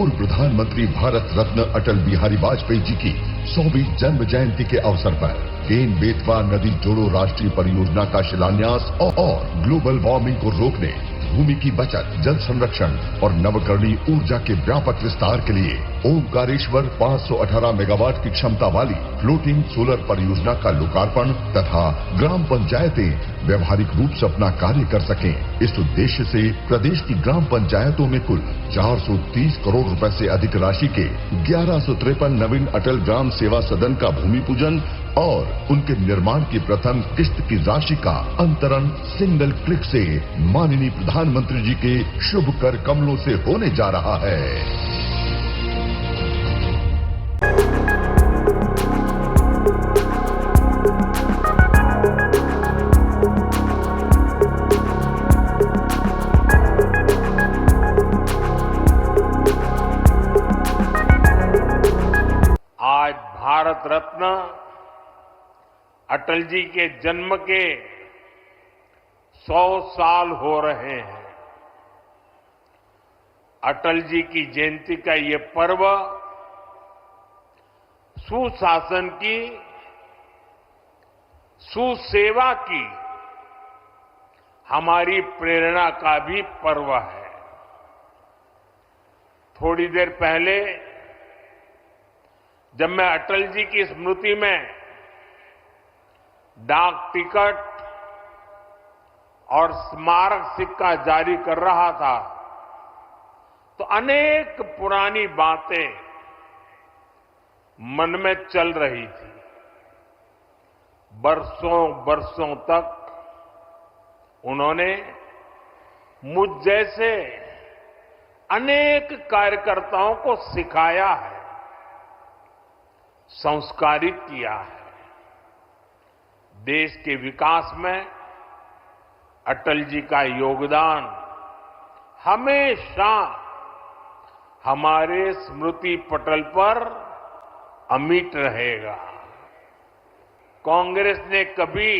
पूर्व प्रधानमंत्री भारत रत्न अटल बिहारी वाजपेयी जी की 100वीं जन्म जयंती के अवसर पर केन बेतवा नदी जोड़ो राष्ट्रीय परियोजना का शिलान्यास और ग्लोबल वार्मिंग को रोकने, भूमि की बचत, जल संरक्षण और नवकरणीय ऊर्जा के व्यापक विस्तार के लिए ओमकारेश्वर 518 मेगावाट की क्षमता वाली फ्लोटिंग सोलर परियोजना का लोकार्पण तथा ग्राम पंचायतें व्यवहारिक रूप से अपना कार्य कर सकें। इस उद्देश्य से प्रदेश की ग्राम पंचायतों में कुल 430 करोड़ रुपए से अधिक राशि के 1153 नवीन अटल ग्राम सेवा सदन का भूमि पूजन और उनके निर्माण की प्रथम किस्त की राशि का अंतरण सिंगल क्लिक से माननीय प्रधानमंत्री जी के शुभ कर कमलों से होने जा रहा है। आज भारत रत्न अटल जी के जन्म के 100 साल हो रहे हैं। अटल जी की जयंती का ये पर्व सुशासन की, सुसेवा की हमारी प्रेरणा का भी पर्व है। थोड़ी देर पहले जब मैं अटल जी की स्मृति में डाक टिकट और स्मारक सिक्का जारी कर रहा था तो अनेक पुरानी बातें मन में चल रही थी। बरसों बरसों तक उन्होंने मुझ जैसे अनेक कार्यकर्ताओं को सिखाया है, संस्कारित किया है। देश के विकास में अटल जी का योगदान हमेशा हमारे स्मृति पटल पर अमिट रहेगा। कांग्रेस ने कभी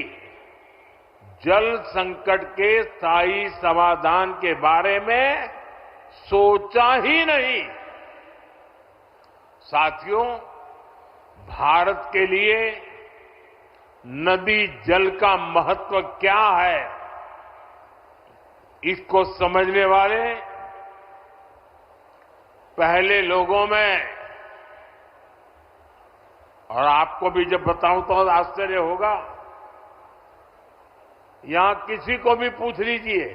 जल संकट के स्थायी समाधान के बारे में सोचा ही नहीं। साथियों, भारत के लिए नदी जल का महत्व क्या है, इसको समझने वाले पहले लोगों में, और आपको भी जब बताऊं तो आश्चर्य होगा, यहां किसी को भी पूछ लीजिए,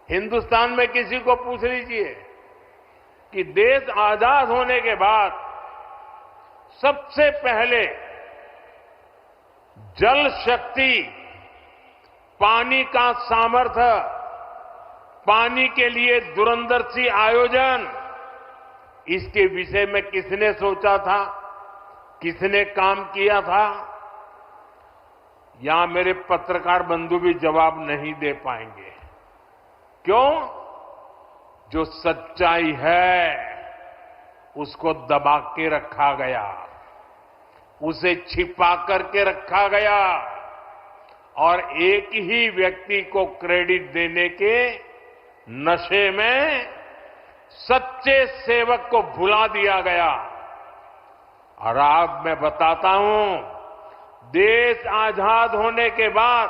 हिंदुस्तान में किसी को पूछ लीजिए कि देश आजाद होने के बाद सबसे पहले जल शक्ति, पानी का सामर्थ्य, पानी के लिए दूरंदर्शी आयोजन, इसके विषय में किसने सोचा था, किसने काम किया था? यहां मेरे पत्रकार बंधु भी जवाब नहीं दे पाएंगे। क्यों? जो सच्चाई है उसको दबा के रखा गया, उसे छिपा करके रखा गया और एक ही व्यक्ति को क्रेडिट देने के नशे में सच्चे सेवक को भुला दिया गया। और आज मैं बताता हूं, देश आजाद होने के बाद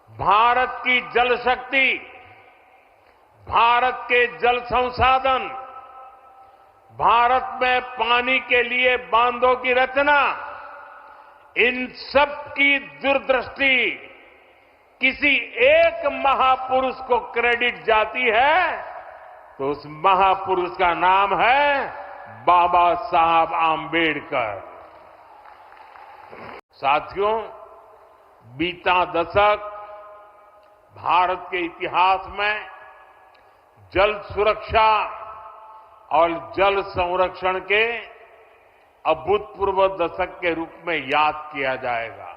भारत की जल शक्ति, भारत के जल संसाधन, भारत में पानी के लिए बांधों की रचना, इन सब की दूरदृष्टि किसी एक महापुरुष को क्रेडिट जाती है तो उस महापुरुष का नाम है बाबा साहब आंबेडकर। साथियों, बीता दशक भारत के इतिहास में जल सुरक्षा और जल संरक्षण के अभूतपूर्व दशक के रूप में याद किया जाएगा।